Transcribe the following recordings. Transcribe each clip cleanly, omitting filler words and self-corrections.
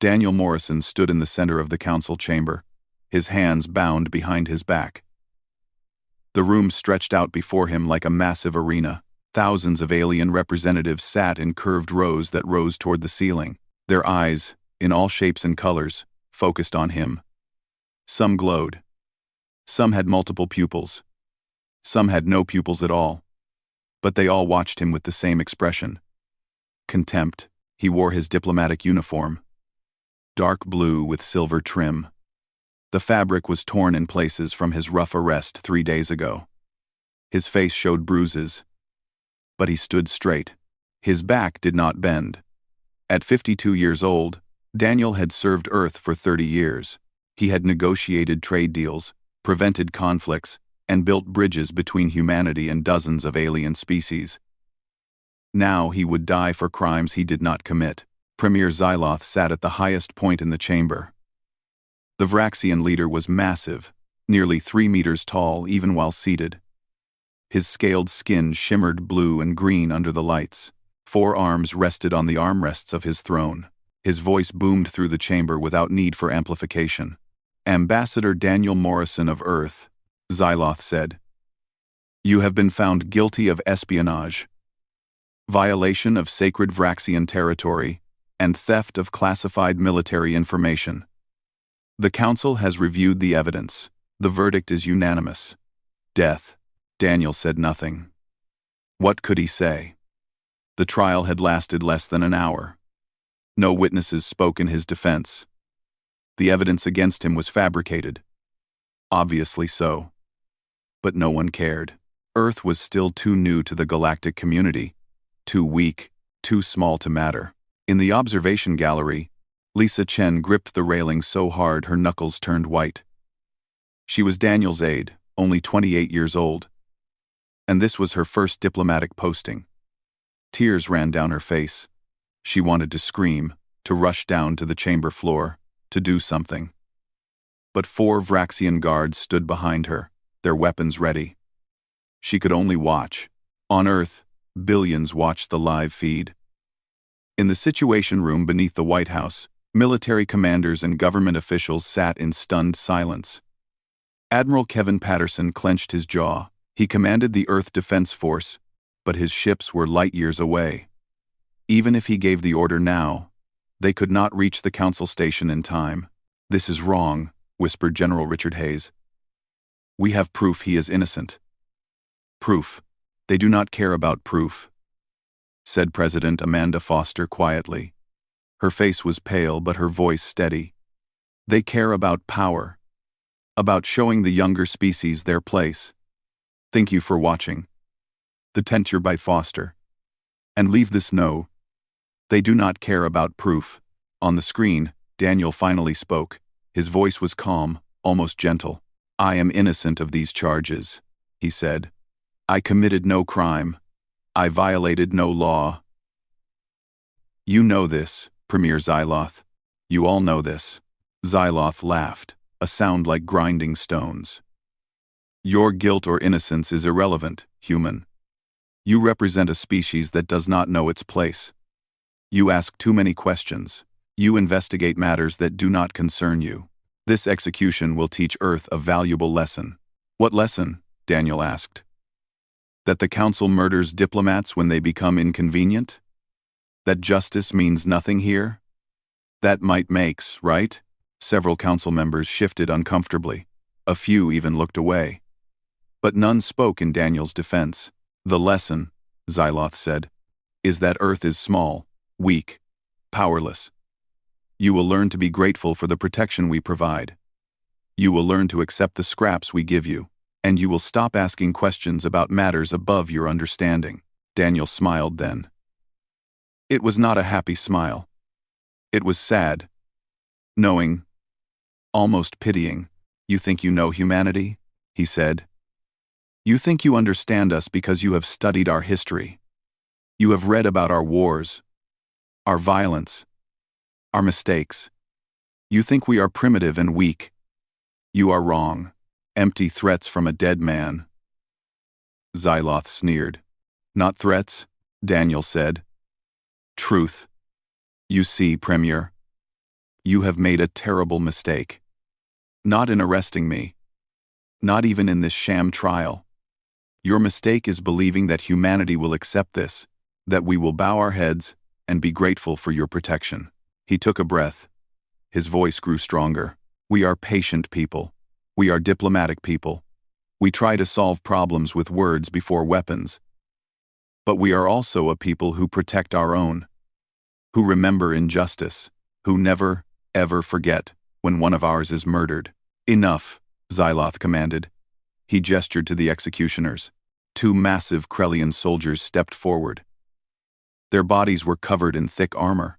Daniel Morrison stood in the center of the council chamber, his hands bound behind his back. The room stretched out before him like a massive arena. Thousands of alien representatives sat in curved rows that rose toward the ceiling, their eyes, in all shapes and colors, focused on him. Some glowed. Some had multiple pupils. Some had no pupils at all. But they all watched him with the same expression. Contempt. He wore his diplomatic uniform. Dark blue with silver trim. The fabric was torn in places from his rough arrest 3 days ago. His face showed bruises. But he stood straight. His back did not bend. At 52 years old, Daniel had served Earth for 30 years. He had negotiated trade deals, prevented conflicts, and built bridges between humanity and dozens of alien species. Now he would die for crimes he did not commit. Premier Xyloth sat at the highest point in the chamber. The Vraxian leader was massive, nearly 3 meters tall even while seated. His scaled skin shimmered blue and green under the lights. 4 arms rested on the armrests of his throne. His voice boomed through the chamber without need for amplification. "Ambassador Daniel Morrison of Earth," Xyloth said, "you have been found guilty of espionage, violation of sacred Vraxian territory, and theft of classified military information. The Council has reviewed the evidence. The verdict is unanimous. Death." Daniel said nothing. What could he say? The trial had lasted less than an hour. No witnesses spoke in his defense. The evidence against him was fabricated. Obviously so. But no one cared. Earth was still too new to the galactic community, too weak, too small to matter. In the observation gallery, Lisa Chen gripped the railing so hard her knuckles turned white. She was Daniel's aide, only 28 years old. And this was her first diplomatic posting. Tears ran down her face. She wanted to scream, to rush down to the chamber floor, to do something. But 4 Vraxian guards stood behind her, their weapons ready. She could only watch. On Earth, billions watched the live feed. In the Situation Room beneath the White House, military commanders and government officials sat in stunned silence. Admiral Kevin Patterson clenched his jaw. He commanded the Earth Defense Force, but his ships were light years away. Even if he gave the order now, they could not reach the Council station in time. "This is wrong," whispered General Richard Hayes. "We have proof he is innocent." "Proof? They do not care about proof," said President Amanda Foster quietly. Her face was pale but her voice steady. "They care about power, about showing the younger species their place. Thank you for watching. The Tenture by Foster. And leave this no. They do not care about proof." On the screen, Daniel finally spoke. His voice was calm, almost gentle. "I am innocent of these charges," he said. "I committed no crime. I violated no law." "You know this, Premier Xyloth. You all know this." Xyloth laughed, a sound like grinding stones. "Your guilt or innocence is irrelevant, human. You represent a species that does not know its place. You ask too many questions. You investigate matters that do not concern you. This execution will teach Earth a valuable lesson." "What lesson?" Daniel asked. "That the Council murders diplomats when they become inconvenient? That justice means nothing here? That might makes, right?" Several Council members shifted uncomfortably. A few even looked away. But none spoke in Daniel's defense. "The lesson," Xyloth said, "is that Earth is small, weak, powerless. You will learn to be grateful for the protection we provide. You will learn to accept the scraps we give you, and you will stop asking questions about matters above your understanding." Daniel smiled then. It was not a happy smile. It was sad. Knowing, almost pitying. "You think you know humanity?" he said. "You think you understand us because you have studied our history. You have read about our wars, our violence, our mistakes. You think we are primitive and weak. You are wrong. Empty threats from a dead man." Xyloth sneered. "Not threats," Daniel said. "Truth. You see, Premier, You have made a terrible mistake. Not in arresting me. Not even in this sham trial. Your mistake is believing that humanity will accept this, that we will bow our heads and be grateful for your protection." He took a breath. His voice grew stronger. "We are patient people. We are diplomatic people. We try to solve problems with words before weapons. But we are also a people who protect our own, who remember injustice, who never, ever forget when one of ours is murdered." "Enough," Xyloth commanded. He gestured to the executioners. Two massive Krellian soldiers stepped forward. Their bodies were covered in thick armor.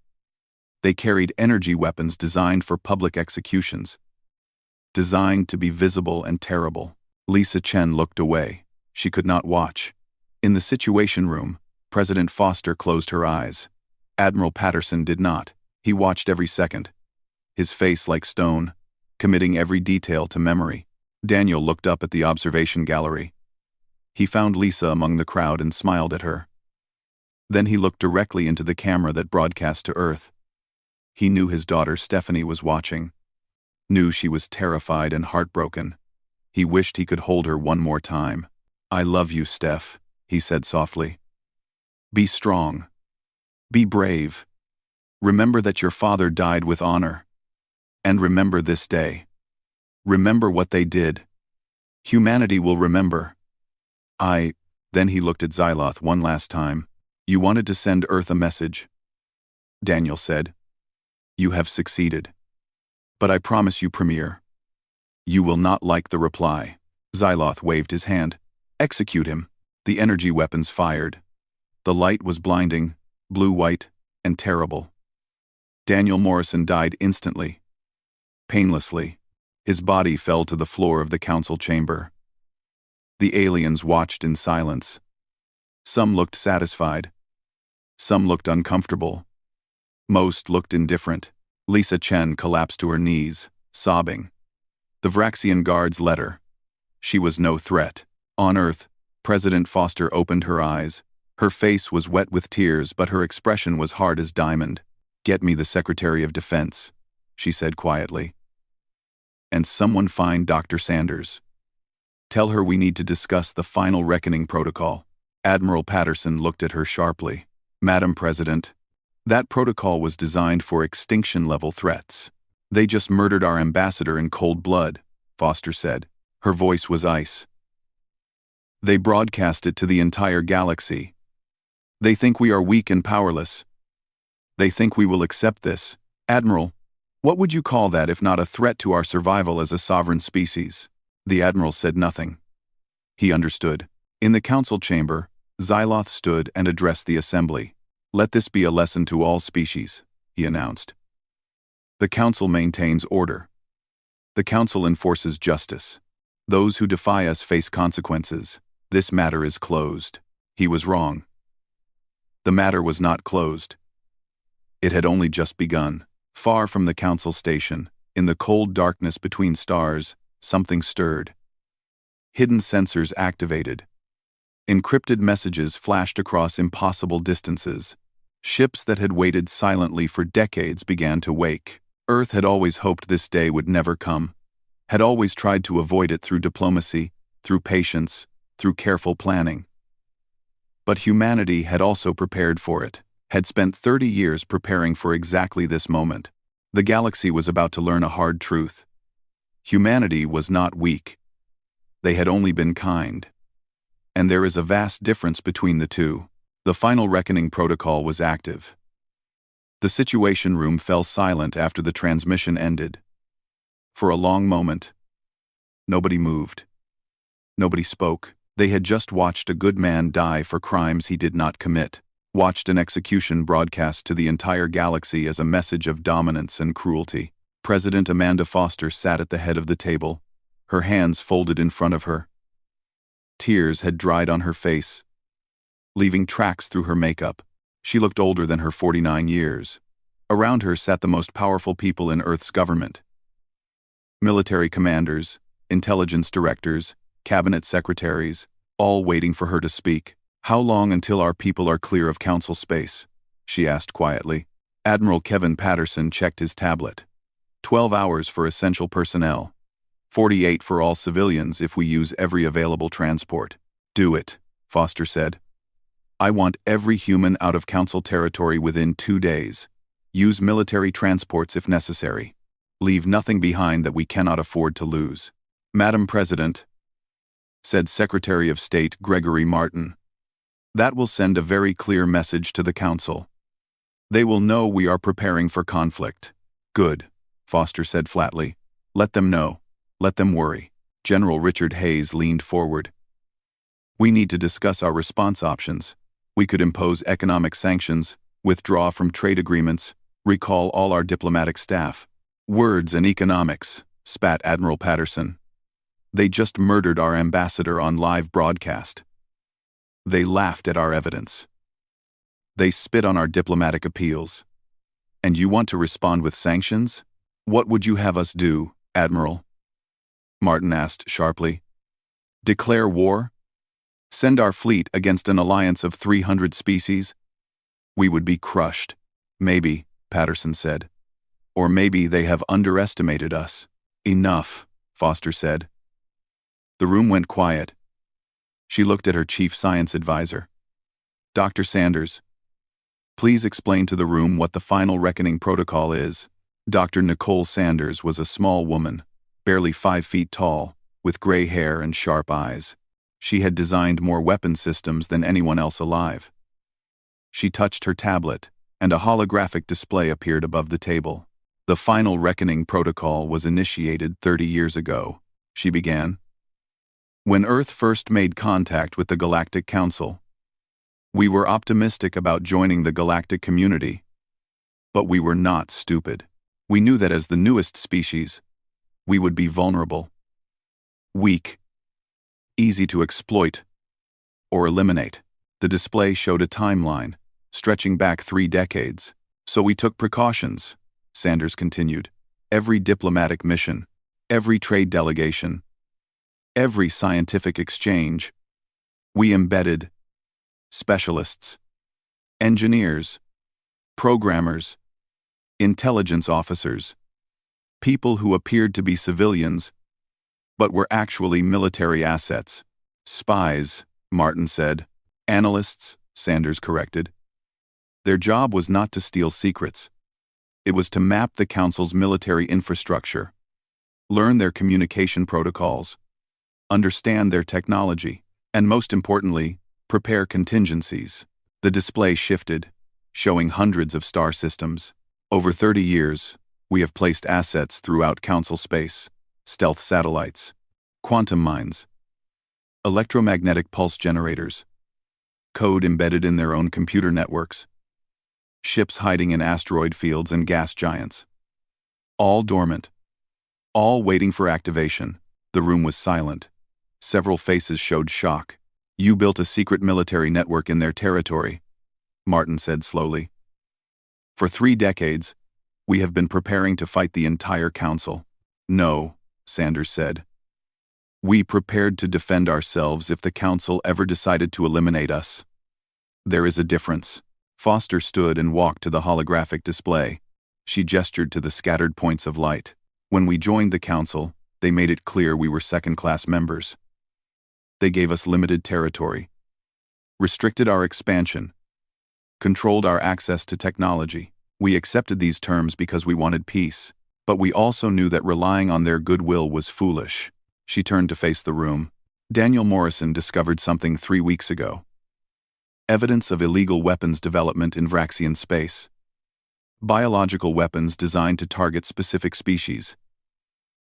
They carried energy weapons designed for public executions, designed to be visible and terrible. Lisa Chen looked away. She could not watch. In the Situation Room, President Foster closed her eyes. Admiral Patterson did not. He watched every second, his face like stone, committing every detail to memory. Daniel looked up at the observation gallery. He found Lisa among the crowd and smiled at her. Then he looked directly into the camera that broadcast to Earth. He knew his daughter Stephanie was watching. Knew she was terrified and heartbroken. He wished he could hold her one more time. "I love you, Steph," he said softly. "Be strong. Be brave. Remember that your father died with honor. And remember this day. Remember what they did. Humanity will remember. Then he looked at Xyloth one last time. "You wanted to send Earth a message," Daniel said. "You have succeeded. But I promise you, Premier, you will not like the reply." Xyloth waved his hand. "Execute him." The energy weapons fired. The light was blinding, blue-white, and terrible. Daniel Morrison died instantly. Painlessly. His body fell to the floor of the council chamber. The aliens watched in silence. Some looked satisfied. Some looked uncomfortable. Most looked indifferent. Lisa Chen collapsed to her knees, sobbing. The Vraxian guards let her. She was no threat. On Earth, President Foster opened her eyes. Her face was wet with tears, but her expression was hard as diamond. "Get me the Secretary of Defense," she said quietly. "And someone find Dr. Sanders. Tell her we need to discuss the final reckoning protocol." Admiral Patterson looked at her sharply. "Madam President, that protocol was designed for extinction-level threats. They just murdered our ambassador in cold blood," Foster said. Her voice was ice. "They broadcast it to the entire galaxy. They think we are weak and powerless. They think we will accept this. Admiral, what would you call that if not a threat to our survival as a sovereign species?" The Admiral said nothing. He understood. In the council chamber, Xyloth stood and addressed the assembly. "Let this be a lesson to all species," he announced. "The council maintains order. The council enforces justice. Those who defy us face consequences. This matter is closed." He was wrong. The matter was not closed. It had only just begun. Far from the council station, in the cold darkness between stars, something stirred. Hidden sensors activated. Encrypted messages flashed across impossible distances. Ships that had waited silently for decades began to wake. Earth had always hoped this day would never come, had always tried to avoid it through diplomacy, through patience, through careful planning. But humanity had also prepared for it, had spent 30 years preparing for exactly this moment. The galaxy was about to learn a hard truth. Humanity was not weak. They had only been kind. And there is a vast difference between the two. The final reckoning protocol was active. The Situation Room fell silent after the transmission ended. For a long moment, nobody moved. Nobody spoke. They had just watched a good man die for crimes he did not commit, watched an execution broadcast to the entire galaxy as a message of dominance and cruelty. President Amanda Foster sat at the head of the table, her hands folded in front of her. Tears had dried on her face, leaving tracks through her makeup. She looked older than her 49 years. Around her sat the most powerful people in Earth's government. Military commanders, intelligence directors, cabinet secretaries, all waiting for her to speak. "How long until our people are clear of council space?" she asked quietly. Admiral Kevin Patterson checked his tablet. 12 hours for essential personnel. 48 for all civilians if we use every available transport. Do it, Foster said. I want every human out of Council territory within 2 days. Use military transports if necessary. Leave nothing behind that we cannot afford to lose. Madam President, said Secretary of State Gregory Martin, that will send a very clear message to the Council. They will know we are preparing for conflict. Good, Foster said flatly. Let them know. Let them worry. General Richard Hayes leaned forward. We need to discuss our response options. We could impose economic sanctions, withdraw from trade agreements, recall all our diplomatic staff. Words and economics, spat Admiral Patterson. They just murdered our ambassador on live broadcast. They laughed at our evidence. They spit on our diplomatic appeals. And you want to respond with sanctions? What would you have us do, Admiral? Martin asked sharply. Declare war? Send our fleet against an alliance of 300 species? We would be crushed. Maybe, Patterson said. Or maybe they have underestimated us. Enough, Foster said. The room went quiet. She looked at her chief science advisor. Dr. Sanders, please explain to the room what the final reckoning protocol is. Dr. Nicole Sanders was a small woman, barely 5 feet tall, with gray hair and sharp eyes. She had designed more weapon systems than anyone else alive. She touched her tablet, and a holographic display appeared above the table. The final reckoning protocol was initiated 30 years ago, she began. When Earth first made contact with the Galactic Council, we were optimistic about joining the galactic community. But we were not stupid. We knew that as the newest species, we would be vulnerable, weak, easy to exploit or eliminate. The display showed a timeline, stretching back 3 decades. So we took precautions, Sanders continued. Every diplomatic mission, every trade delegation, every scientific exchange, we embedded specialists, engineers, programmers, intelligence officers, people who appeared to be civilians, but were actually military assets. Spies, Martin said. Analysts, Sanders corrected. Their job was not to steal secrets. It was to map the Council's military infrastructure, learn their communication protocols, understand their technology, and most importantly, prepare contingencies. The display shifted, showing hundreds of star systems. Over 30 years, we have placed assets throughout Council space, stealth satellites, quantum mines, electromagnetic pulse generators, code embedded in their own computer networks, ships hiding in asteroid fields and gas giants. All dormant, all waiting for activation. The room was silent. Several faces showed shock. You built a secret military network in their territory, Martin said slowly. For 3 decades, we have been preparing to fight the entire Council. No, Sanders said. We prepared to defend ourselves if the Council ever decided to eliminate us. There is a difference. Foster stood and walked to the holographic display. She gestured to the scattered points of light. When we joined the Council, they made it clear we were second-class members. They gave us limited territory, restricted our expansion, controlled our access to technology. We accepted these terms because we wanted peace, but we also knew that relying on their goodwill was foolish. She turned to face the room. Daniel Morrison discovered something 3 weeks ago. Evidence of illegal weapons development in Vraxian space. Biological weapons designed to target specific species.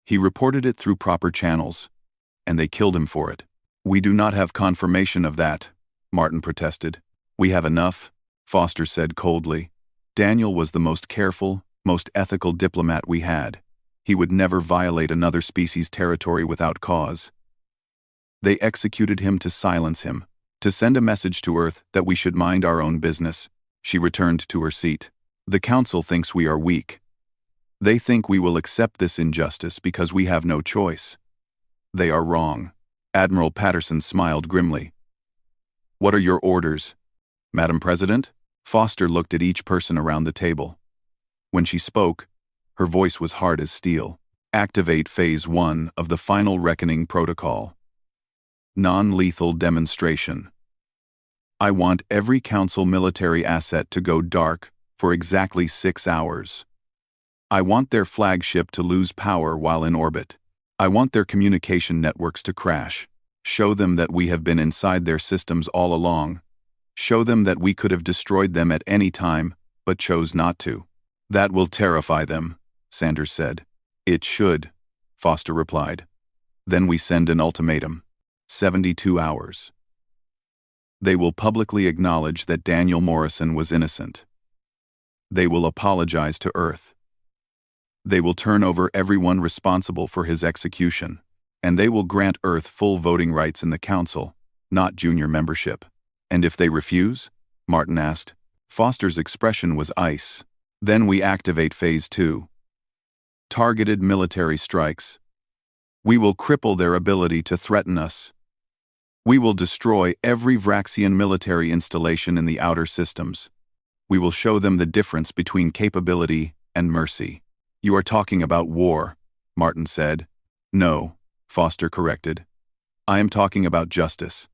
He reported it through proper channels, and they killed him for it. We do not have confirmation of that, Martin protested. We have enough, Foster said coldly. Daniel was the most careful, most ethical diplomat we had. He would never violate another species' territory without cause. They executed him to silence him, to send a message to Earth that we should mind our own business. She returned to her seat. The Council thinks we are weak. They think we will accept this injustice because we have no choice. They are wrong. Admiral Patterson smiled grimly. What are your orders, Madam President? Foster looked at each person around the table. When she spoke, Her voice was hard as steel. Activate Phase 1 of the Final Reckoning Protocol. Non-lethal demonstration. I want every Council military asset to go dark for exactly 6 hours. I want their flagship to lose power while in orbit. I want their communication networks to crash. Show them that we have been inside their systems all along. Show them that we could have destroyed them at any time, but chose not to. That will terrify them, Sanders said. It should, Foster replied. Then we send an ultimatum. 72 hours. They will publicly acknowledge that Daniel Morrison was innocent. They will apologize to Earth. They will turn over everyone responsible for his execution, and they will grant Earth full voting rights in the Council, not junior membership. And if they refuse? Martin asked. Foster's expression was ice. Then we activate Phase 2. Targeted military strikes. We will cripple their ability to threaten us. We will destroy every Vraxian military installation in the outer systems. We will show them the difference between capability and mercy. You are talking about war, Martin said. No, Foster corrected. I am talking about justice.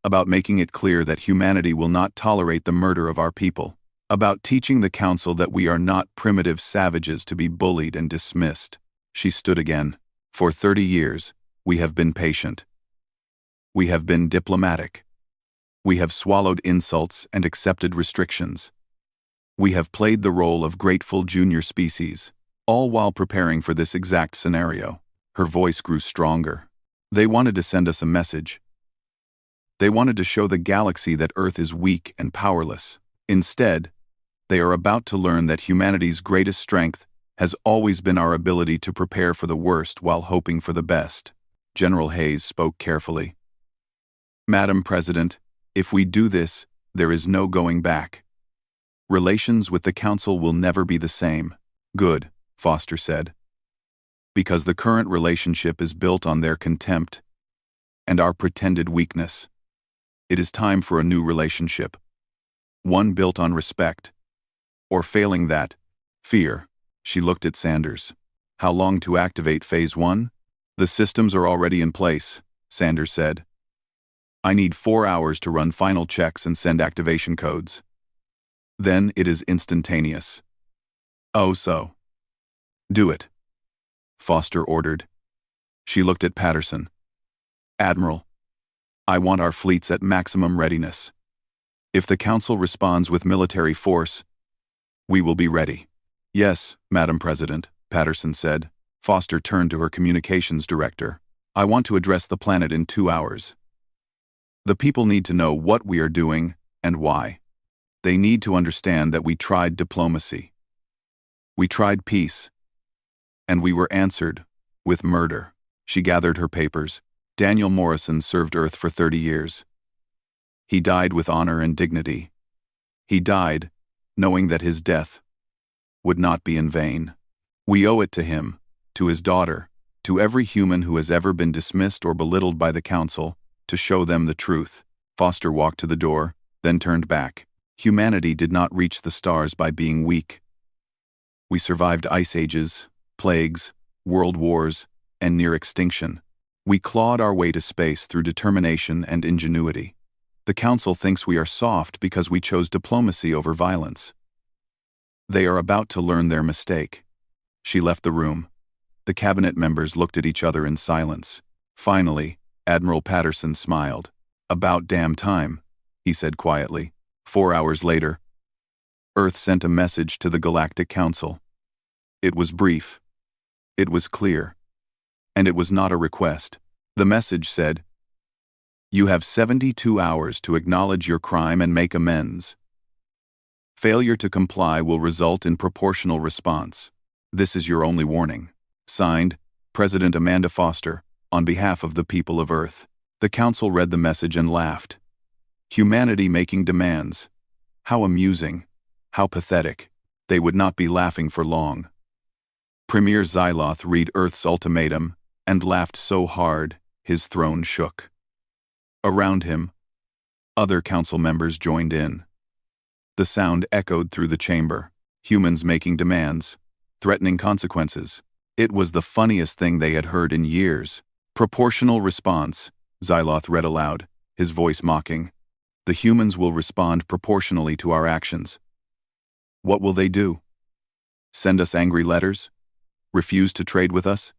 About making it clear that humanity will not tolerate the murder of our people. About teaching the Council that we are not primitive savages to be bullied and dismissed. She stood again. For 30 years, we have been patient. We have been diplomatic. We have swallowed insults and accepted restrictions. We have played the role of grateful junior species, all while preparing for this exact scenario. Her voice grew stronger. They wanted to send us a message. They wanted to show the galaxy that Earth is weak and powerless. Instead, they are about to learn that humanity's greatest strength has always been our ability to prepare for the worst while hoping for the best. General Hayes spoke carefully. Madam President, if we do this, there is no going back. Relations with the Council will never be the same. Good, Foster said. Because the current relationship is built on their contempt and our pretended weakness. It is time for a new relationship. One built on respect. Or failing that, fear. She looked at Sanders. How long to activate Phase 1? The systems are already in place, Sanders said. I need 4 hours to run final checks and send activation codes. Then it is instantaneous. Oh, so. Do it. Foster ordered. She looked at Patterson. Admiral, I want our fleets at maximum readiness. If the Council responds with military force, we will be ready. Yes, Madam President, Patterson said. Foster turned to her communications director. I want to address the planet in 2 hours. The people need to know what we are doing and why. They need to understand that we tried diplomacy. We tried peace. And we were answered with murder. She gathered her papers. Daniel Morrison served Earth for 30 years. He died with honor and dignity. He died knowing that his death would not be in vain. We owe it to him, to his daughter, to every human who has ever been dismissed or belittled by the Council, to show them the truth. Foster walked to the door, then turned back. Humanity did not reach the stars by being weak. We survived ice ages, plagues, world wars, and near extinction. We clawed our way to space through determination and ingenuity. The Council thinks we are soft because we chose diplomacy over violence. They are about to learn their mistake. She left the room. The cabinet members looked at each other in silence. Finally, Admiral Patterson smiled. About damn time, he said quietly. 4 hours later, Earth sent a message to the Galactic Council. It was brief. It was clear. And it was not a request. The message said, "You have 72 hours to acknowledge your crime and make amends. Failure to comply will result in proportional response. This is your only warning." Signed, President Amanda Foster, on behalf of the people of Earth. The Council read the message and laughed. Humanity making demands. How amusing. How pathetic. They would not be laughing for long. Premier Xyloth read Earth's ultimatum and laughed so hard his throne shook. Around him, other council members joined in. The sound echoed through the chamber. Humans making demands. threatening consequences. It was the funniest thing they had heard in years. Proportional response, Xyloth read aloud, his voice mocking. The humans will respond proportionally to our actions. What will they do? Send us angry letters? Refuse to trade with us?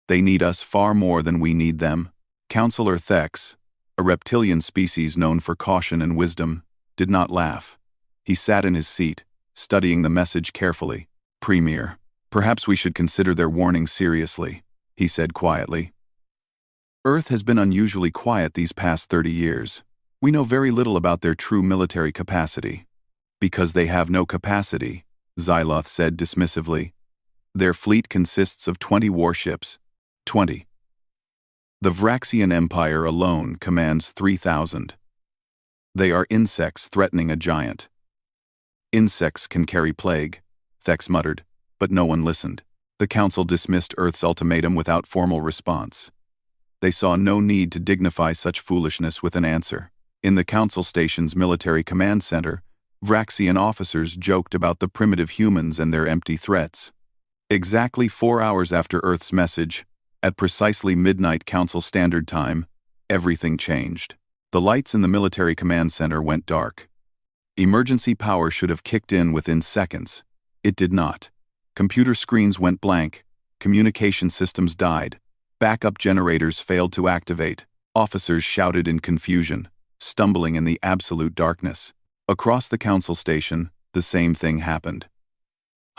They need us far more than we need them. Counselor Thex, a reptilian species known for caution and wisdom, did not laugh. He sat in his seat, studying the message carefully. Premier, perhaps we should consider their warning seriously, he said quietly. Earth has been unusually quiet these past 30 years. We know very little about their true military capacity. Because they have no capacity, Xyloth said dismissively. Their fleet consists of 20 warships. 20. The Vraxian Empire alone commands 3,000. They are insects threatening a giant. Insects can carry plague, Thex muttered, but no one listened. The Council dismissed Earth's ultimatum without formal response. They saw no need to dignify such foolishness with an answer. In the Council Station's military command center, Vraxian officers joked about the primitive humans and their empty threats. Exactly 4 hours after Earth's message, at precisely midnight Council Standard Time, everything changed. The lights in the military command center went dark. Emergency power should have kicked in within seconds. It did not. Computer screens went blank, communication systems died, backup generators failed to activate, officers shouted in confusion, stumbling in the absolute darkness. Across the Council Station, the same thing happened.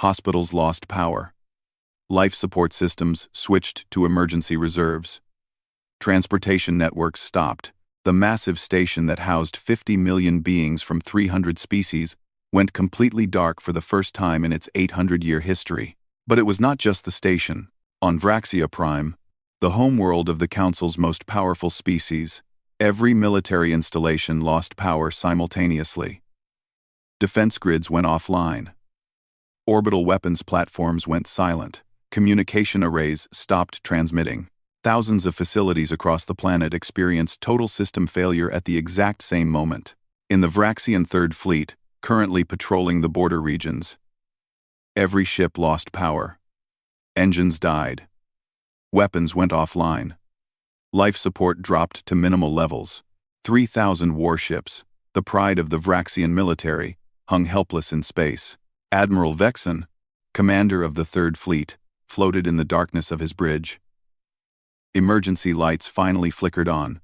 Hospitals lost power. Life support systems switched to emergency reserves. Transportation networks stopped. The massive station that housed 50 million beings from 300 species went completely dark for the first time in its 800-year history. But it was not just the station. On Vraxia Prime, the homeworld of the Council's most powerful species, every military installation lost power simultaneously. Defense grids went offline. Orbital weapons platforms went silent. Communication arrays stopped transmitting. Thousands of facilities across the planet experienced total system failure at the exact same moment. In the Vraxian Third Fleet, currently patrolling the border regions, every ship lost power. Engines died. Weapons went offline. Life support dropped to minimal levels. 3,000 warships, the pride of the Vraxian military, hung helpless in space. Admiral Vexen, commander of the Third Fleet, floated in the darkness of his bridge. Emergency lights finally flickered on,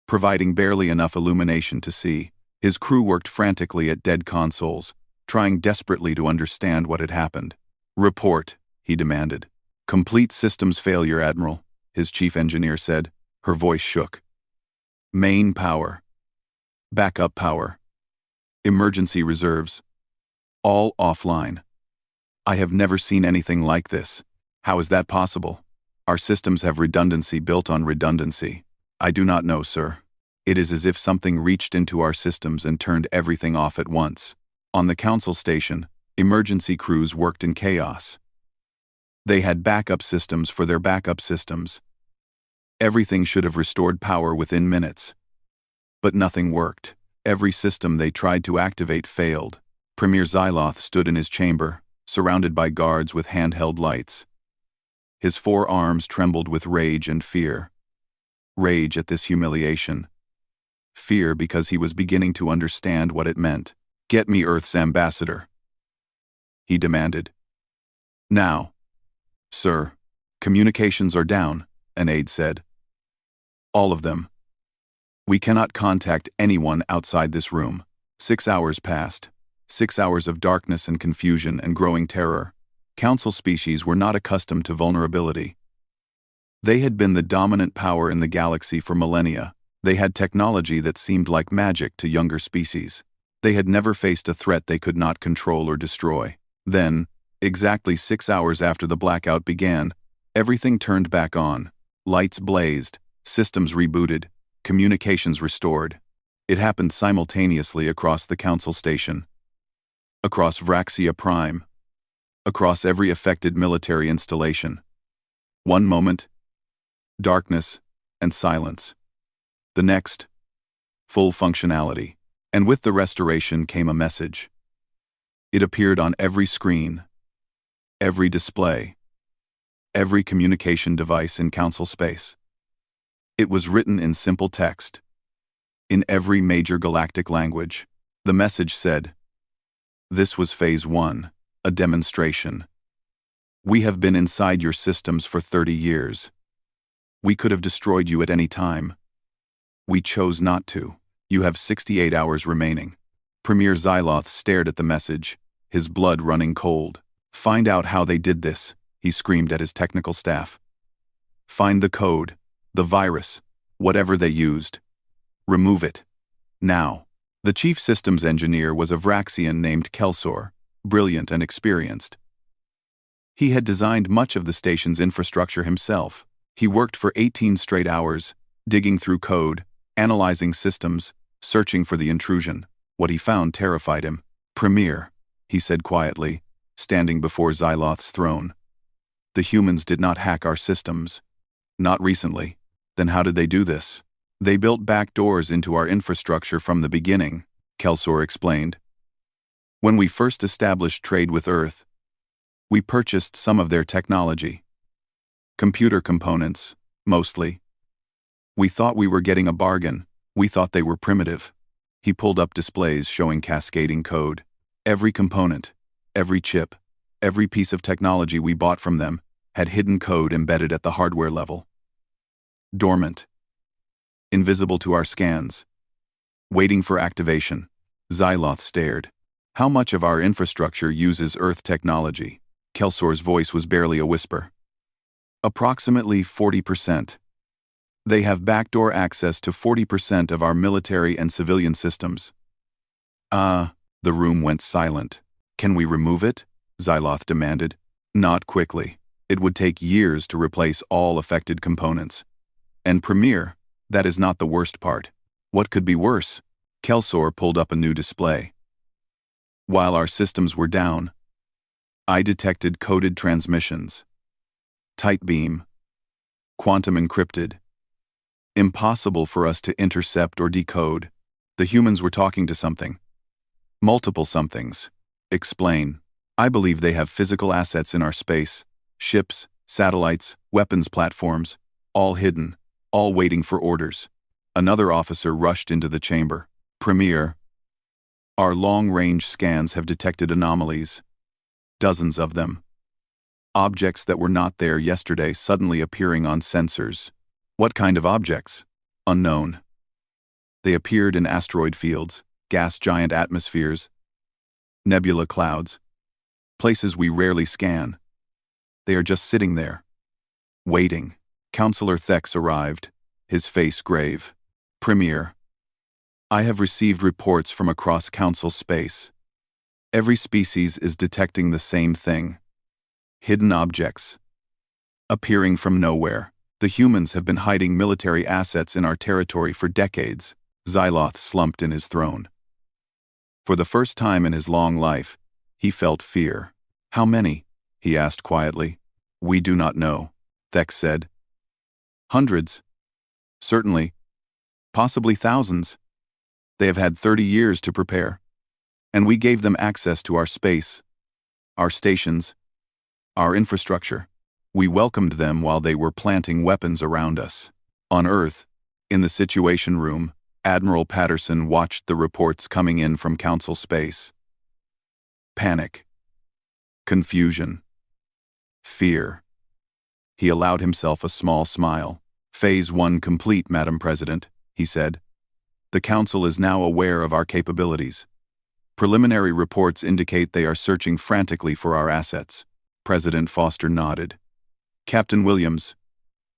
providing barely enough illumination to see. His crew worked frantically at dead consoles, trying desperately to understand what had happened. "Report," he demanded. "Complete systems failure, Admiral," his chief engineer said. Her voice shook. "Main power. Backup power. Emergency reserves. All offline. I have never seen anything like this. How is that possible? Our systems have redundancy built on redundancy." "I do not know, sir. It is as if something reached into our systems and turned everything off at once." On the Council Station, emergency crews worked in chaos. They had backup systems for their backup systems. Everything should have restored power within minutes. But nothing worked. Every system they tried to activate failed. Premier Xyloth stood in his chamber, surrounded by guards with handheld lights. His 4 arms trembled with rage and fear. Rage at this humiliation. Fear because he was beginning to understand what it meant. "Get me Earth's ambassador," he demanded. "Now." "Sir, communications are down," an aide said. "All of them. We cannot contact anyone outside this room." 6 hours passed. 6 hours of darkness and confusion and growing terror. Council species were not accustomed to vulnerability. They had been the dominant power in the galaxy for millennia. They had technology that seemed like magic to younger species. They had never faced a threat they could not control or destroy. Then, exactly 6 hours after the blackout began, everything turned back on. Lights blazed, systems rebooted, communications restored. It happened simultaneously across the Council Station, across Vraxia Prime, across every affected military installation. One moment, darkness and silence. The next, full functionality. And with the restoration came a message. It appeared on every screen. every display, every communication device in council space. It was written in simple text, in every major galactic language. The message said, "This was Phase 1, a demonstration. We have been inside your systems for 30 years. We could have destroyed you at any time. We chose not to. You have 68 hours remaining." Premier Xyloth stared at the message, his blood running cold. "Find out how they did this," he screamed at his technical staff. "Find the code, the virus, whatever they used. Remove it. Now." The chief systems engineer was a Vraxian named Kelsor, brilliant and experienced. He had designed much of the station's infrastructure himself. He worked for 18 straight hours, digging through code, analyzing systems, searching for the intrusion. What he found terrified him. "Premier," he said quietly, standing before Xyloth's throne. "The humans did not hack our systems. Not recently. Then how did they do this?" "They built back doors into our infrastructure from the beginning," Kelsor explained. "When we first established trade with Earth, we purchased some of their technology. Computer components, mostly. We thought we were getting a bargain. We thought they were primitive." He pulled up displays showing cascading code. Every component, every chip, every piece of technology we bought from them had hidden code embedded at the hardware level. Dormant. Invisible to our scans. Waiting for activation. Xyloth stared. "How much of our infrastructure uses Earth technology?" Kelsor's voice was barely a whisper. "Approximately 40%. They have backdoor access to 40% of our military and civilian systems." The room went silent. "Can we remove it?" Xyloth demanded. "Not quickly. It would take years to replace all affected components. And Premier, that is not the worst part. What could be worse?" Kelsor pulled up a new display. "While our systems were down, I detected coded transmissions. Tight beam. Quantum encrypted. Impossible for us to intercept or decode. The humans were talking to something. Multiple somethings. Explain. I believe they have physical assets in our space. Ships, satellites, weapons platforms, all hidden, all waiting for orders." Another officer rushed into the chamber. "Premier, our long-range scans have detected anomalies. Dozens of them. Objects that were not there yesterday suddenly appearing on sensors." "What kind of objects?" "Unknown. They appeared in asteroid fields, gas giant atmospheres, nebula clouds, places we rarely scan. They are just sitting there, waiting." Counselor Thex arrived, his face grave. "Premier, I have received reports from across council space. Every species is detecting the same thing. Hidden objects. Appearing from nowhere. The humans have been hiding military assets in our territory for decades." Xyloth slumped in his throne. For the first time in his long life, he felt fear. "How many?" he asked quietly. "We do not know," Thex said. "Hundreds. Certainly. Possibly thousands. They have had 30 years to prepare. And we gave them access to our space, our stations, our infrastructure. We welcomed them while they were planting weapons around us." On Earth, in the Situation Room, Admiral Patterson watched the reports coming in from Council space. Panic. Confusion. Fear. He allowed himself a small smile. "Phase 1 complete, Madam President," he said. "The Council is now aware of our capabilities. Preliminary reports indicate they are searching frantically for our assets." President Foster nodded. "Captain Williams,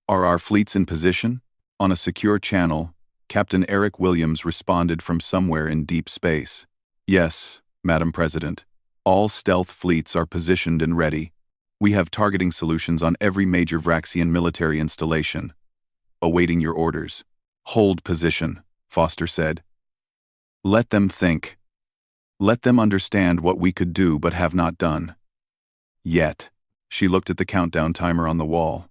are our fleets in position?" On a secure channel, Captain Eric Williams responded from somewhere in deep space. "Yes, Madam President. All stealth fleets are positioned and ready. We have targeting solutions on every major Vraxian military installation. Awaiting your orders." "Hold position," Foster said. "Let them think. Let them understand what we could do but have not done. Yet." She looked at the countdown timer on the wall.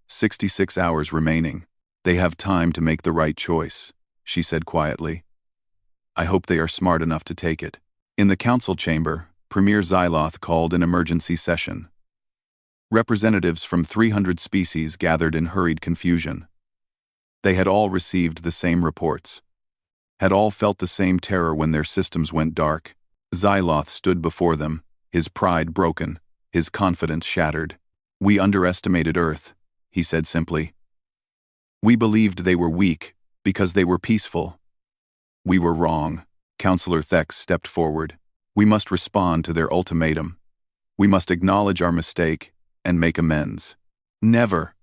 66 hours remaining. "They have time to make the right choice," she said quietly. "I hope they are smart enough to take it." In the council chamber, Premier Xyloth called an emergency session. Representatives from 300 species gathered in hurried confusion. They had all received the same reports, had all felt the same terror when their systems went dark. Xyloth stood before them, his pride broken, his confidence shattered. "We underestimated Earth," he said simply. "We believed they were weak because they were peaceful. We were wrong." Counselor Thex stepped forward. "We must respond to their ultimatum. We must acknowledge our mistake and make amends." "Never,"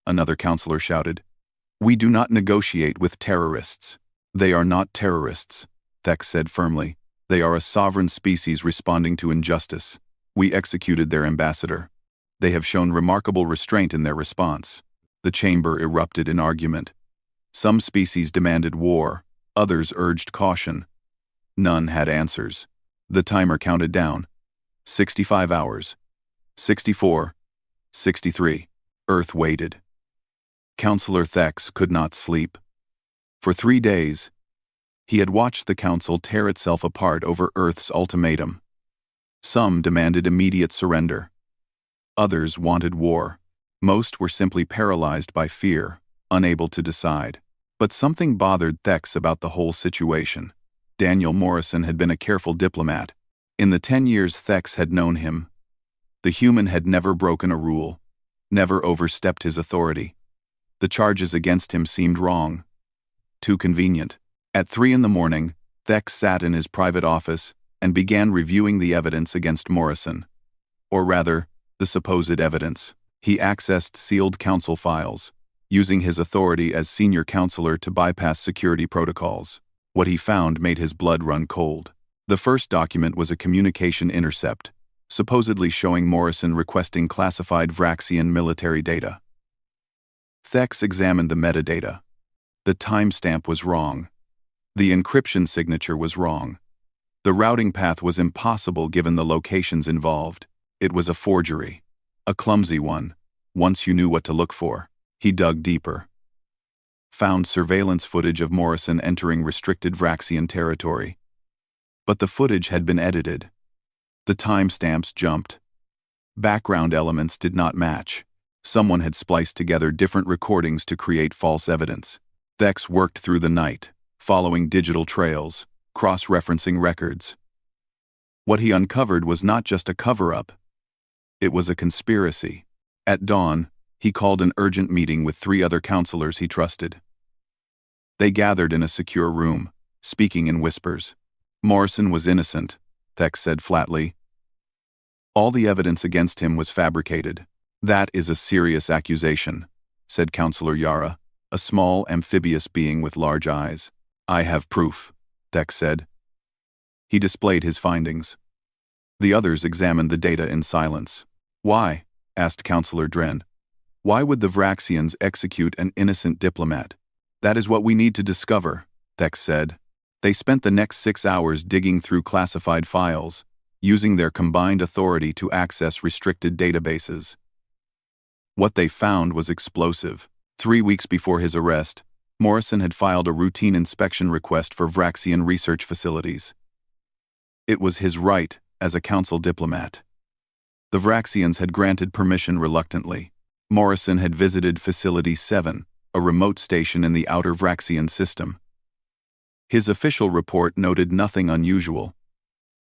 another counselor shouted. "We do not negotiate with terrorists." "They are not terrorists," Thex said firmly. "They are a sovereign species responding to injustice. We executed their ambassador. They have shown remarkable restraint in their response." The chamber erupted in argument. Some species demanded war, others urged caution. None had answers. The timer counted down. 65 hours. 64. 63. Earth waited. Counselor Thex could not sleep. For 3 days, he had watched the council tear itself apart over Earth's ultimatum. Some demanded immediate surrender. Others wanted war. Most were simply paralyzed by fear, unable to decide. But something bothered Thex about the whole situation. Daniel Morrison had been a careful diplomat. In the 10 years Thex had known him, the human had never broken a rule, never overstepped his authority. The charges against him seemed wrong, too convenient. At 3 a.m, Thex sat in his private office and began reviewing the evidence against Morrison. Or rather, the supposed evidence. He accessed sealed council files, using his authority as senior counselor to bypass security protocols. What he found made his blood run cold. The first document was a communication intercept, supposedly showing Morrison requesting classified Vraxian military data. Thex examined the metadata. The timestamp was wrong. The encryption signature was wrong. The routing path was impossible given the locations involved. It was a forgery. A clumsy one, once you knew what to look for. He dug deeper. Found surveillance footage of Morrison entering restricted Vraxian territory. But the footage had been edited. The timestamps jumped. Background elements did not match. Someone had spliced together different recordings to create false evidence. Thex worked through the night, following digital trails, cross-referencing records. What he uncovered was not just a cover-up. It was a conspiracy. At dawn, he called an urgent meeting with 3 other counselors he trusted. They gathered in a secure room, speaking in whispers. Morrison was innocent, Thex said flatly. All the evidence against him was fabricated. "That is a serious accusation," said Counselor Yara, a small amphibious being with large eyes. "I have proof," Thex said. He displayed his findings. The others examined the data in silence. "Why?" asked Counselor Dren. "Why would the Vraxians execute an innocent diplomat?" "That is what we need to discover," Thex said. They spent the next 6 hours digging through classified files, using their combined authority to access restricted databases. What they found was explosive. 3 weeks before his arrest, Morrison had filed a routine inspection request for Vraxian research facilities. It was his right as a council diplomat. The Vraxians had granted permission reluctantly. Morrison had visited Facility 7, a remote station in the outer Vraxian system. His official report noted nothing unusual.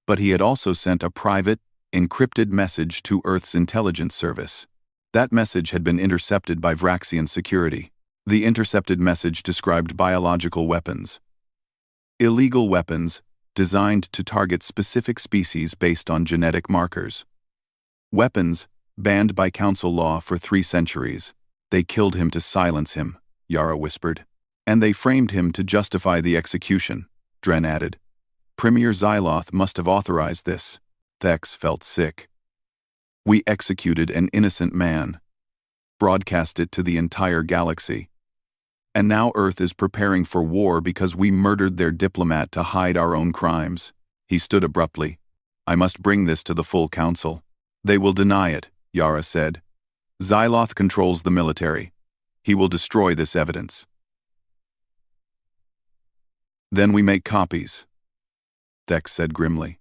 But he had also sent a private, encrypted message to Earth's intelligence service. That message had been intercepted by Vraxian security. The intercepted message described biological weapons. Illegal weapons designed to target specific species based on genetic markers. Weapons banned by council law for 3 centuries. "They killed him to silence him," Yara whispered. "And they framed him to justify the execution," Dren added. "Premier Xyloth must have authorized this." Thex felt sick. "We executed an innocent man, broadcast it to the entire galaxy. And now Earth is preparing for war because we murdered their diplomat to hide our own crimes." He stood abruptly. "I must bring this to the full council." "They will deny it," Yara said. "Xyloth controls the military. He will destroy this evidence." "Then we make copies," Thex said grimly.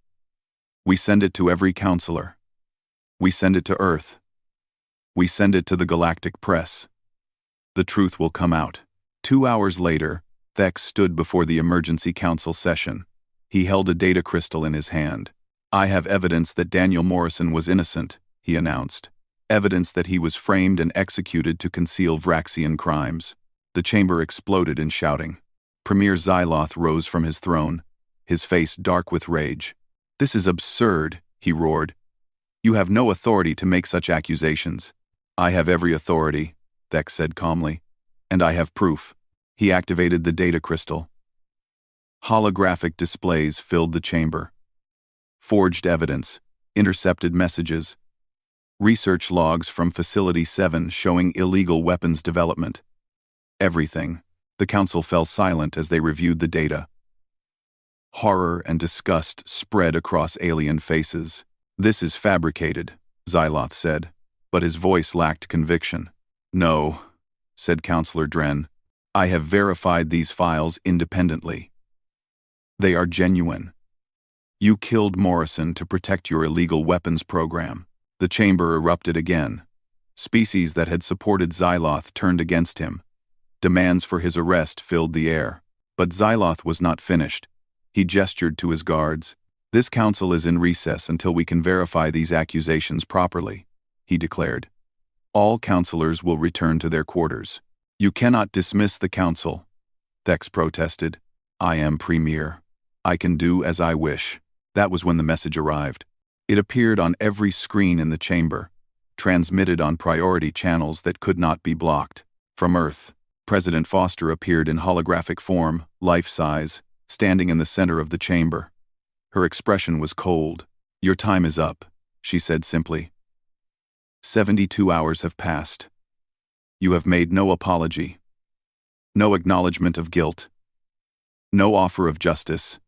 "We send it to every counselor. We send it to Earth. We send it to the Galactic Press. The truth will come out. 2 hours later, Thex stood before the Emergency Council session. He held a data crystal in his hand. I have evidence that Daniel Morrison was innocent, he announced. Evidence that he was framed and executed to conceal Vraxian crimes. The chamber exploded in shouting. Premier Xyloth rose from his throne, his face dark with rage. This is absurd, he roared. You have no authority to make such accusations. I have every authority, Thex said calmly. And I have proof. He activated the data crystal. Holographic displays filled the chamber. Forged evidence, intercepted messages, research logs from Facility 7 showing illegal weapons development. Everything. The council fell silent as they reviewed the data. Horror and disgust spread across alien faces. This is fabricated, Xyloth said, but his voice lacked conviction. No, said Counselor Dren. I have verified these files independently. They are genuine. You killed Morrison to protect your illegal weapons program. The chamber erupted again. Species that had supported Xyloth turned against him. Demands for his arrest filled the air. But Xyloth was not finished. He gestured to his guards. This council is in recess until we can verify these accusations properly, he declared. All counselors will return to their quarters. You cannot dismiss the council, Thex protested. I am Premier. I can do as I wish. That was when the message arrived. It appeared on every screen in the chamber, transmitted on priority channels that could not be blocked. From Earth, President Foster appeared in holographic form, life-size, standing in the center of the chamber. Her expression was cold. Your time is up, she said simply. 72 hours have passed. You have made no apology, no acknowledgement of guilt, no offer of justice.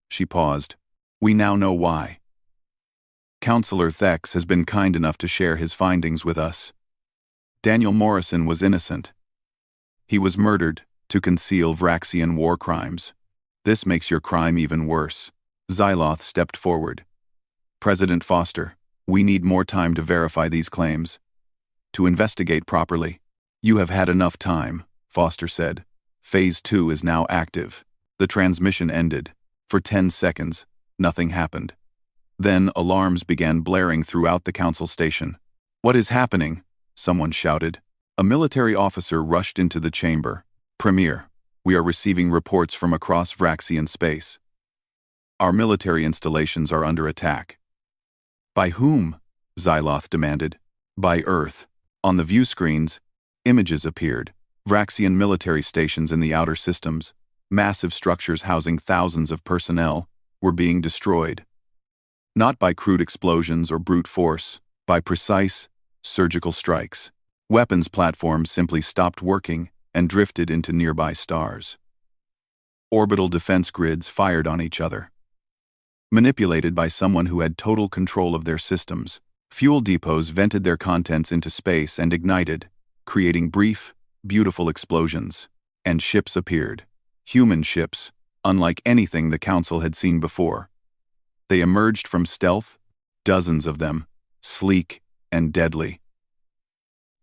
She paused. We now know why. Counselor Thex has been kind enough to share his findings with us. Daniel Morrison was innocent. He was murdered to conceal Vraxian war crimes. This makes your crime even worse. Xyloth stepped forward. President Foster, we need more time to verify these claims. To investigate properly. You have had enough time, Foster said. Phase 2 is now active. The transmission ended. For 10 seconds, nothing happened. Then alarms began blaring throughout the council station. What is happening? Someone shouted. A military officer rushed into the chamber. Premier, we are receiving reports from across Vraxian space. Our military installations are under attack. By whom? Xyloth demanded. By Earth. On the view screens, images appeared. Vraxian military stations in the outer systems, massive structures housing thousands of personnel, were being destroyed. Not by crude explosions or brute force, by precise, surgical strikes. Weapons platforms simply stopped working and drifted into nearby stars. Orbital defense grids fired on each other. Manipulated by someone who had total control of their systems, fuel depots vented their contents into space and ignited, creating brief, beautiful explosions. And ships appeared. Human ships, unlike anything the Council had seen before. They emerged from stealth, dozens of them, sleek and deadly.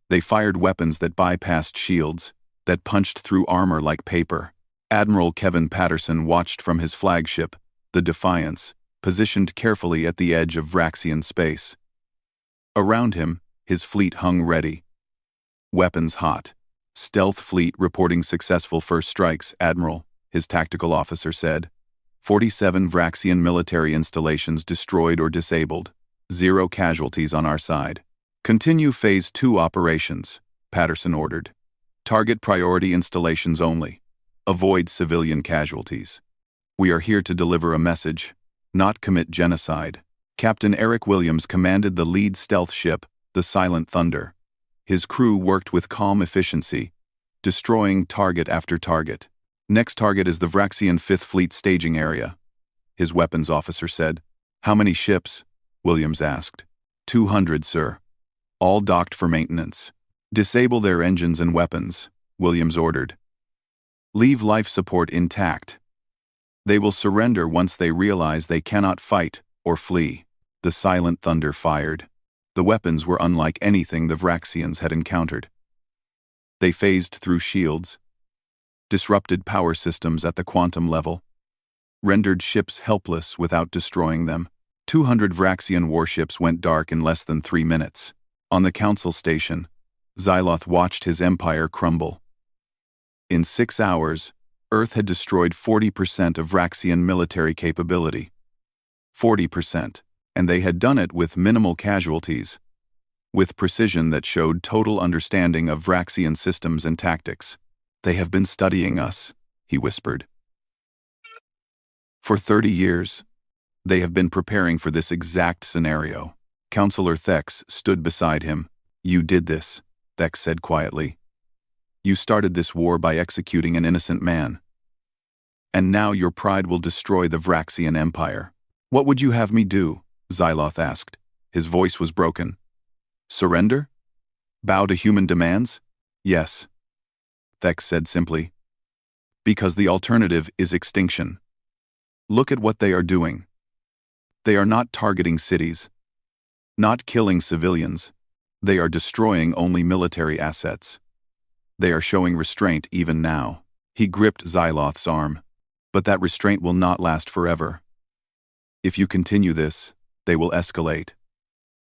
They fired weapons that bypassed shields, that punched through armor like paper. Admiral Kevin Patterson watched from his flagship, the Defiance, positioned carefully at the edge of Vraxian space. Around him, his fleet hung ready. Weapons hot. Stealth fleet reporting successful first strikes, Admiral, his tactical officer said. 47 Vraxian military installations destroyed or disabled. 0 casualties on our side. Continue Phase 2 operations, Patterson ordered. Target priority installations only. Avoid civilian casualties. We are here to deliver a message, not commit genocide. Captain Eric Williams commanded the lead stealth ship, the Silent Thunder. His crew worked with calm efficiency, destroying target after target. Next target is the Vraxian 5th Fleet staging area, his weapons officer said. How many ships? Williams asked. 200, sir. All docked for maintenance. Disable their engines and weapons, Williams ordered. Leave life support intact. They will surrender once they realize they cannot fight or flee. The Silent Thunder fired. The weapons were unlike anything the Vraxians had encountered. They phased through shields, disrupted power systems at the quantum level, rendered ships helpless without destroying them. 200 Vraxian warships went dark in less than 3 minutes. On the council station, Xyloth watched his empire crumble. In 6 hours, Earth had destroyed 40% of Vraxian military capability. 40%, and they had done it with minimal casualties, with precision that showed total understanding of Vraxian systems and tactics. "They have been studying us," he whispered. "For 30 years, they have been preparing for this exact scenario." Counselor Thex stood beside him. "You did this," Thex said quietly. "You started this war by executing an innocent man. And now your pride will destroy the Vraxian Empire." "What would you have me do?" Xyloth asked. His voice was broken. "Surrender? Bow to human demands?" "Yes," Thex said simply. "Because the alternative is extinction. Look at what they are doing. They are not targeting cities, not killing civilians. They are destroying only military assets. They are showing restraint even now." He gripped Xyloth's arm. "But that restraint will not last forever. If you continue this, they will escalate.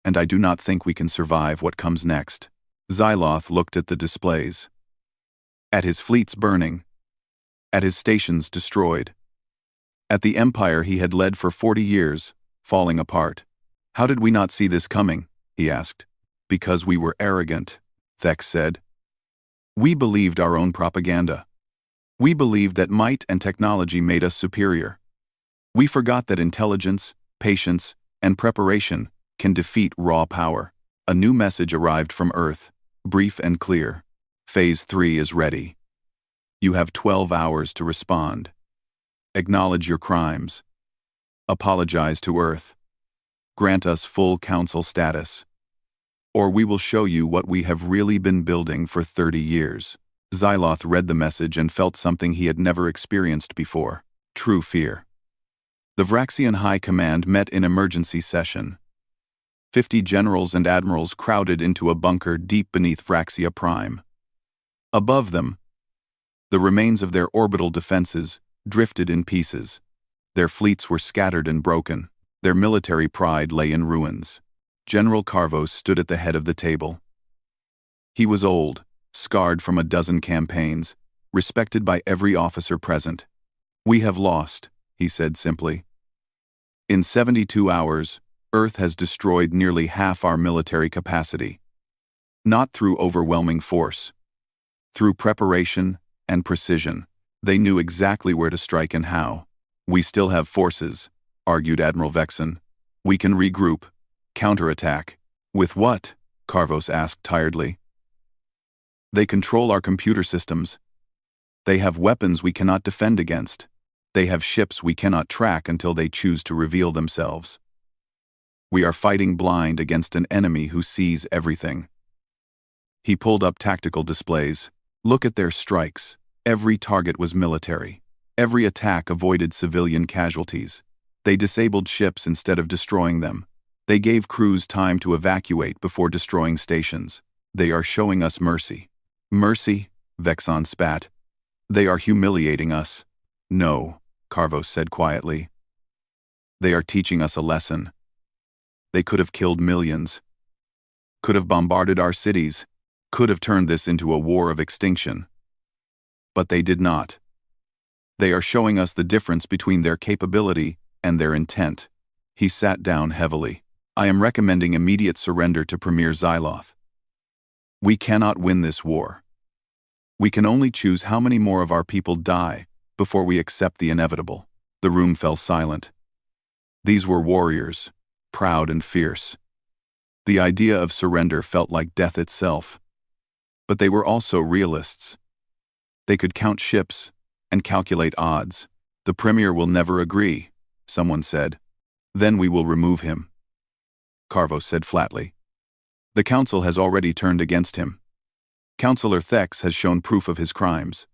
And I do not think we can survive what comes next." Xyloth looked at the displays. At his fleets burning. At his stations destroyed. At the empire he had led for 40 years, falling apart. "How did we not see this coming?" he asked. "Because we were arrogant," Thex said. "We believed our own propaganda. We believed that might and technology made us superior. We forgot that intelligence, patience, and preparation can defeat raw power." A new message arrived from Earth, brief and clear. "Phase 3 is ready. You have 12 hours to respond. Acknowledge your crimes. Apologize to Earth. Grant us full council status. Or we will show you what we have really been building for 30 years. Xyloth read the message and felt something he had never experienced before: true fear. The Vraxian High Command met in emergency session. 50 generals and admirals crowded into a bunker deep beneath Vraxia Prime. Above them, the remains of their orbital defenses drifted in pieces. Their fleets were scattered and broken. Their military pride lay in ruins. General Carvos stood at the head of the table. He was old, scarred from a dozen campaigns, respected by every officer present. "We have lost," he said simply. "In 72 hours, Earth has destroyed nearly half our military capacity. Not through overwhelming force. Through preparation and precision. They knew exactly where to strike and how." "We still have forces," argued Admiral Vexen. "We can regroup, counterattack." "With what?" Carvos asked tiredly. "They control our computer systems. They have weapons we cannot defend against. They have ships we cannot track until they choose to reveal themselves. We are fighting blind against an enemy who sees everything." He pulled up tactical displays. "Look at their strikes. Every target was military. Every attack avoided civilian casualties. They disabled ships instead of destroying them. They gave crews time to evacuate before destroying stations. They are showing us mercy." "Mercy?" Vexon spat. "They are humiliating us." "No," Carvos said quietly. "They are teaching us a lesson. They could have killed millions. Could have bombarded our cities. Could have turned this into a war of extinction. But they did not. They are showing us the difference between their capability and their intent." He sat down heavily. "I am recommending immediate surrender to Premier Xyloth. We cannot win this war. We can only choose how many more of our people die before we accept the inevitable." The room fell silent. These were warriors, proud and fierce. The idea of surrender felt like death itself. But they were also realists. They could count ships and calculate odds. "The Premier will never agree," someone said. "Then we will remove him," Carvos said flatly. "The Council has already turned against him. Counselor Thex has shown proof of his crimes.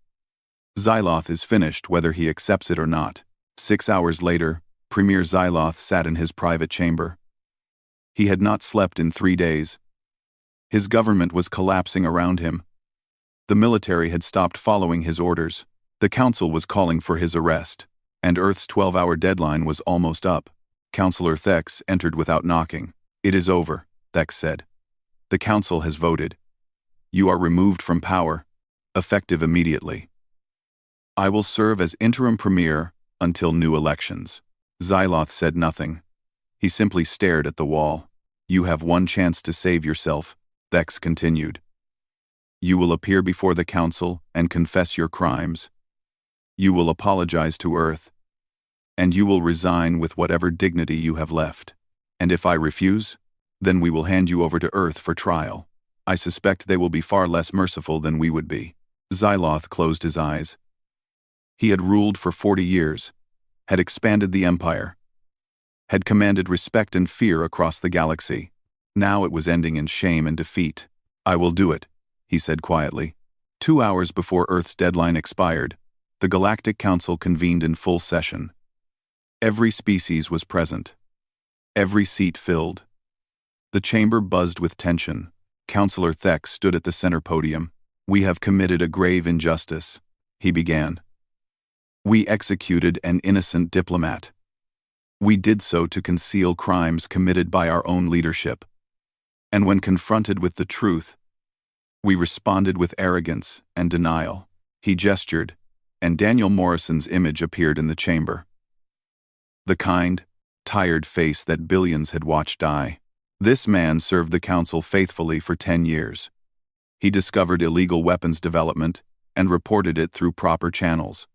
Xyloth is finished whether he accepts it or not." 6 hours later, Premier Xyloth sat in his private chamber. He had not slept in 3 days. His government was collapsing around him. The military had stopped following his orders. The council was calling for his arrest, and Earth's 12-hour deadline was almost up. Councillor Thex entered without knocking. "It is over," Thex said. "The council has voted. You are removed from power, effective immediately. I will serve as interim premier until new elections." Xyloth said nothing. He simply stared at the wall. "You have one chance to save yourself," Thex continued. "You will appear before the council and confess your crimes. You will apologize to Earth, and you will resign with whatever dignity you have left. And if I refuse, then we will hand you over to Earth for trial. I suspect they will be far less merciful than we would be." Xyloth closed his eyes. He had ruled for 40 years, had expanded the empire, had commanded respect and fear across the galaxy. Now it was ending in shame and defeat. "I will do it," he said quietly. 2 hours before Earth's deadline expired, the Galactic Council convened in full session. Every species was present. Every seat filled. The chamber buzzed with tension. Councillor Thex stood at the center podium. "We have committed a grave injustice," he began. "We executed an innocent diplomat. We did so to conceal crimes committed by our own leadership. And when confronted with the truth, we responded with arrogance and denial." He gestured, and Daniel Morrison's image appeared in the chamber. The kind, tired face that billions had watched die. This man served the council faithfully for 10 years. He discovered illegal weapons development and reported it through proper channels.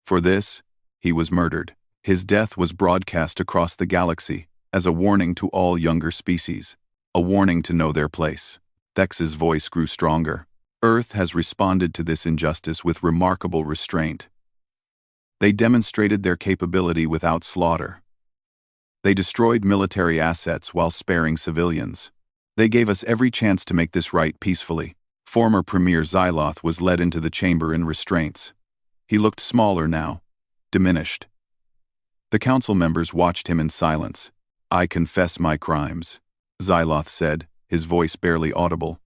For this, he was murdered. His death was broadcast across the galaxy as a warning to all younger species, a warning to know their place. Thex's voice grew stronger. "Earth has responded to this injustice with remarkable restraint. They demonstrated their capability without slaughter. They destroyed military assets while sparing civilians. They gave us every chance to make this right peacefully." Former Premier Xyloth was led into the chamber in restraints. He looked smaller now, diminished. The council members watched him in silence. "I confess my crimes," Xyloth said, his voice barely audible.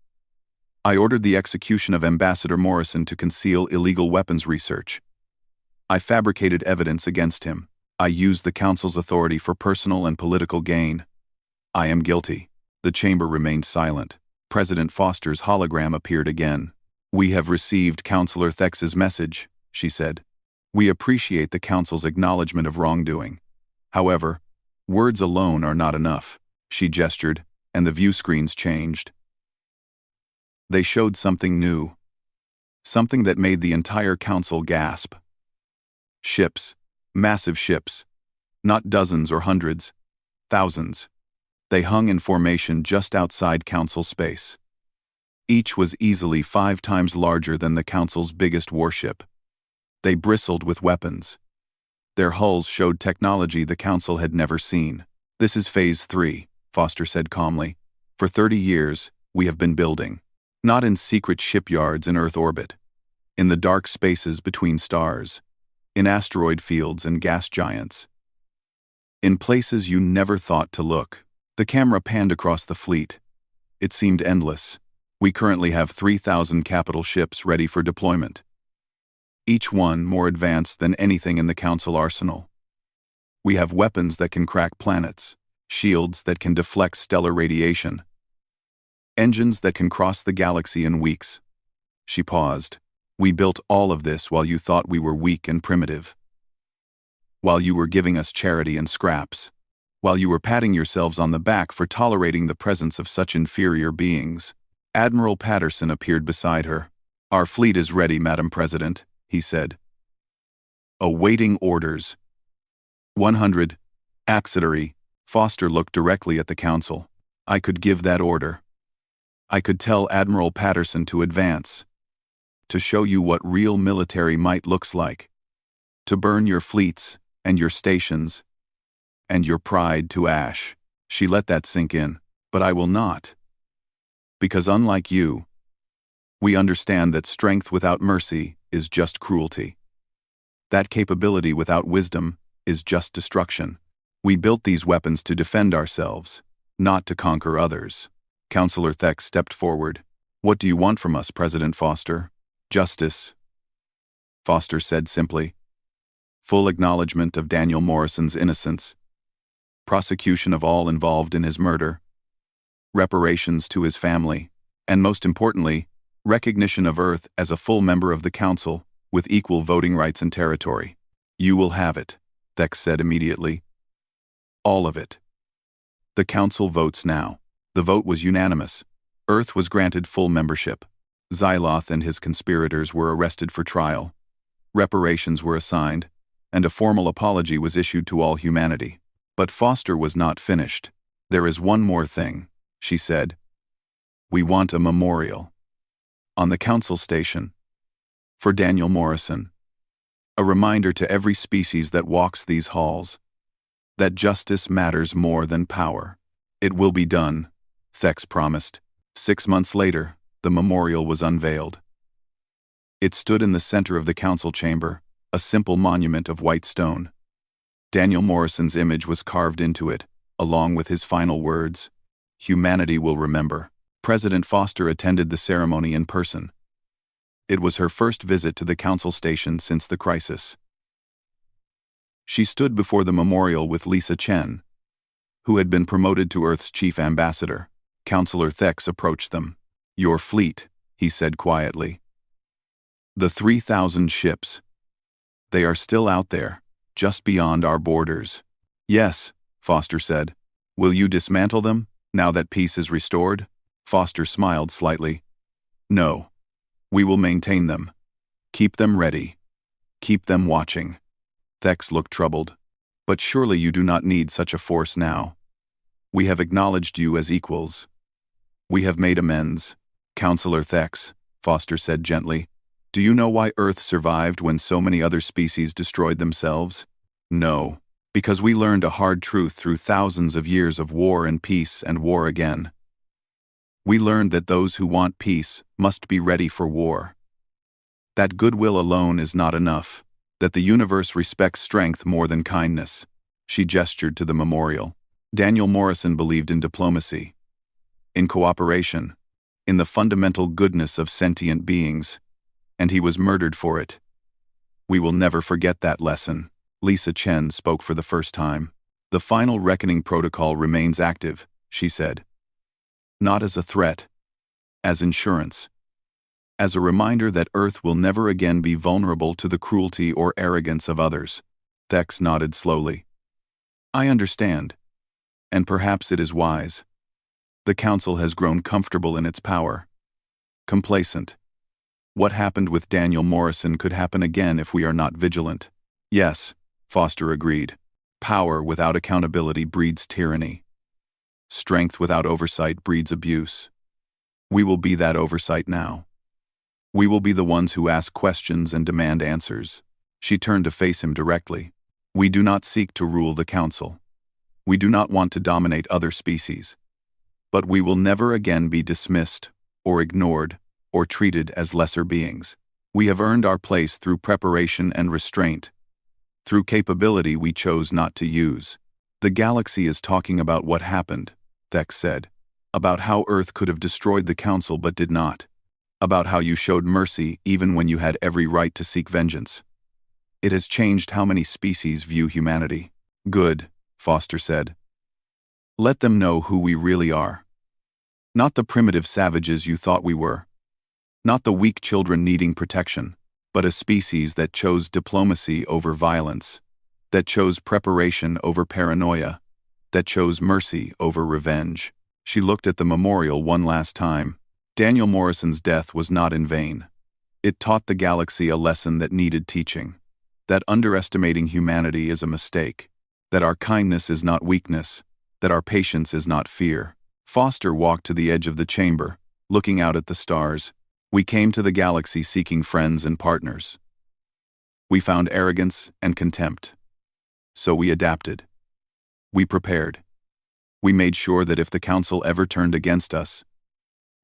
"I ordered the execution of Ambassador Morrison to conceal illegal weapons research. I fabricated evidence against him. I used the council's authority for personal and political gain. I am guilty." The chamber remained silent. President Foster's hologram appeared again. "We have received Councillor Thex's message," she said. "We appreciate the council's acknowledgement of wrongdoing. However, words alone are not enough." She gestured, and the view screens changed. They showed something new. Something that made the entire council gasp. Ships. Massive ships. Not dozens or hundreds. Thousands. They hung in formation just outside council space. Each was easily 5 times larger than the council's biggest warship. They bristled with weapons. Their hulls showed technology the council had never seen. "This is Phase 3, Foster said calmly. "For 30 years, we have been building. Not in secret shipyards in Earth orbit. In the dark spaces between stars. In asteroid fields and gas giants. In places you never thought to look." The camera panned across the fleet. It seemed endless. "We currently have 3,000 capital ships ready for deployment. Each one more advanced than anything in the council arsenal. We have weapons that can crack planets, shields that can deflect stellar radiation, engines that can cross the galaxy in weeks." She paused. "We built all of this while you thought we were weak and primitive. While you were giving us charity and scraps. While you were patting yourselves on the back for tolerating the presence of such inferior beings." Admiral Patterson appeared beside her. "Our fleet is ready, Madam President," he said. "Awaiting orders." 100. Auxiliary. Foster looked directly at the council. "I could give that order. I could tell Admiral Patterson to advance. To show you what real military might looks like. To burn your fleets and your stations and your pride to ash." She let that sink in. "But I will not. Because unlike you, we understand that strength without mercy is just cruelty. That capability without wisdom is just destruction. We built these weapons to defend ourselves, not to conquer others. Counselor Thex stepped forward. What do you want from us, President Foster? Justice, Foster said simply. Full acknowledgement of Daniel Morrison's innocence. Prosecution of all involved in his murder. Reparations to his family. And most importantly, recognition of Earth as a full member of the Council, with equal voting rights and territory. You will have it, Thex said immediately. All of it. The Council votes now. The vote was unanimous. Earth was granted full membership. Xyloth and his conspirators were arrested for trial. Reparations were assigned, and a formal apology was issued to all humanity. But Foster was not finished. There is one more thing, she said. We want a memorial. On the Council station. For Daniel Morrison. A reminder to every species that walks these halls. That justice matters more than power. It will be done, Thex promised. 6 months later, the memorial was unveiled. It stood in the center of the council chamber, a simple monument of white stone. Daniel Morrison's image was carved into it, along with his final words, "Humanity will remember." President Foster attended the ceremony in person. It was her first visit to the council station since the crisis. She stood before the memorial with Lisa Chen, who had been promoted to Earth's chief ambassador. Counselor Thex approached them. Your fleet, he said quietly. The 3,000 ships. They are still out there, just beyond our borders. Yes, Foster said. Will you dismantle them, now that peace is restored? Foster smiled slightly. No. We will maintain them. Keep them ready. Keep them watching. Thex looked troubled. But surely you do not need such a force now. We have acknowledged you as equals. We have made amends. Counselor Thex, Foster said gently. Do you know why Earth survived when so many other species destroyed themselves? No. Because we learned a hard truth through thousands of years of war and peace and war again. We learned that those who want peace must be ready for war. That goodwill alone is not enough. That the universe respects strength more than kindness. She gestured to the memorial. Daniel Morrison believed in diplomacy, in cooperation, in the fundamental goodness of sentient beings, and he was murdered for it. We will never forget that lesson. Lisa Chen spoke for the first time. The final reckoning protocol remains active, she said. Not as a threat, as insurance. As a reminder that Earth will never again be vulnerable to the cruelty or arrogance of others. Thex nodded slowly. I understand. And perhaps it is wise. The Council has grown comfortable in its power. Complacent. What happened with Daniel Morrison could happen again if we are not vigilant. Yes, Foster agreed. Power without accountability breeds tyranny. Strength without oversight breeds abuse. We will be that oversight now. We will be the ones who ask questions and demand answers. She turned to face him directly. We do not seek to rule the Council. We do not want to dominate other species. But we will never again be dismissed, or ignored, or treated as lesser beings. We have earned our place through preparation and restraint. Through capability we chose not to use. The galaxy is talking about what happened, Thex said. About how Earth could have destroyed the Council but did not. About how you showed mercy even when you had every right to seek vengeance. It has changed how many species view humanity. Good, Foster said. Let them know who we really are. Not the primitive savages you thought we were. Not the weak children needing protection, but a species that chose diplomacy over violence, that chose preparation over paranoia, that chose mercy over revenge. She looked at the memorial one last time. Daniel Morrison's death was not in vain. It taught the galaxy a lesson that needed teaching. That underestimating humanity is a mistake. That our kindness is not weakness. That our patience is not fear. Foster walked to the edge of the chamber, looking out at the stars. We came to the galaxy seeking friends and partners. We found arrogance and contempt. So we adapted. We prepared. We made sure that if the Council ever turned against us,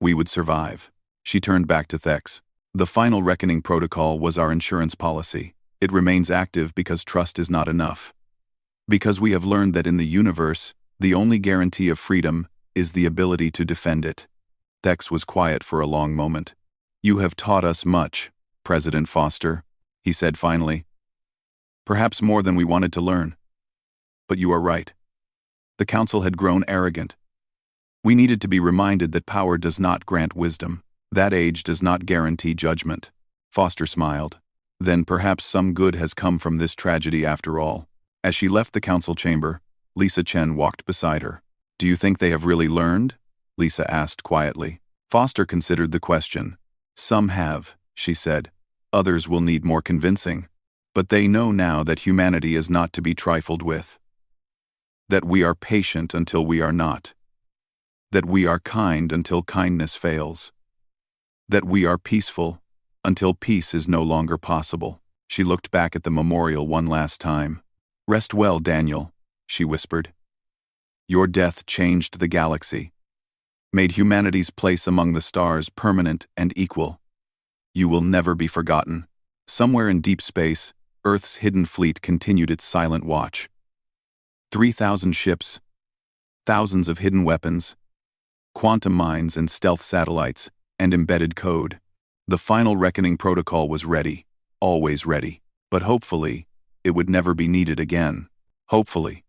we would survive. She turned back to Thex. The final reckoning protocol was our insurance policy. It remains active because trust is not enough. Because we have learned that in the universe, The only guarantee of freedom is the ability to defend it. Thex was quiet for a long moment. You have taught us much, President Foster, he said finally. Perhaps more than we wanted to learn. But you are right. The council had grown arrogant. We needed to be reminded that power does not grant wisdom. That age does not guarantee judgment. Foster smiled. Then perhaps some good has come from this tragedy after all. As she left the council chamber, Lisa Chen walked beside her. Do you think they have really learned? Lisa asked quietly. Foster considered the question. Some have, she said. Others will need more convincing. But they know now that humanity is not to be trifled with. That we are patient until we are not. That we are kind until kindness fails. That we are peaceful until peace is no longer possible. She looked back at the memorial one last time. Rest well, Daniel, she whispered. Your death changed the galaxy, made humanity's place among the stars permanent and equal. You will never be forgotten. Somewhere in deep space, Earth's hidden fleet continued its silent watch. 3,000 ships, thousands of hidden weapons, quantum mines and stealth satellites, and embedded code. The final reckoning protocol was ready, always ready. But hopefully, it would never be needed again. Hopefully.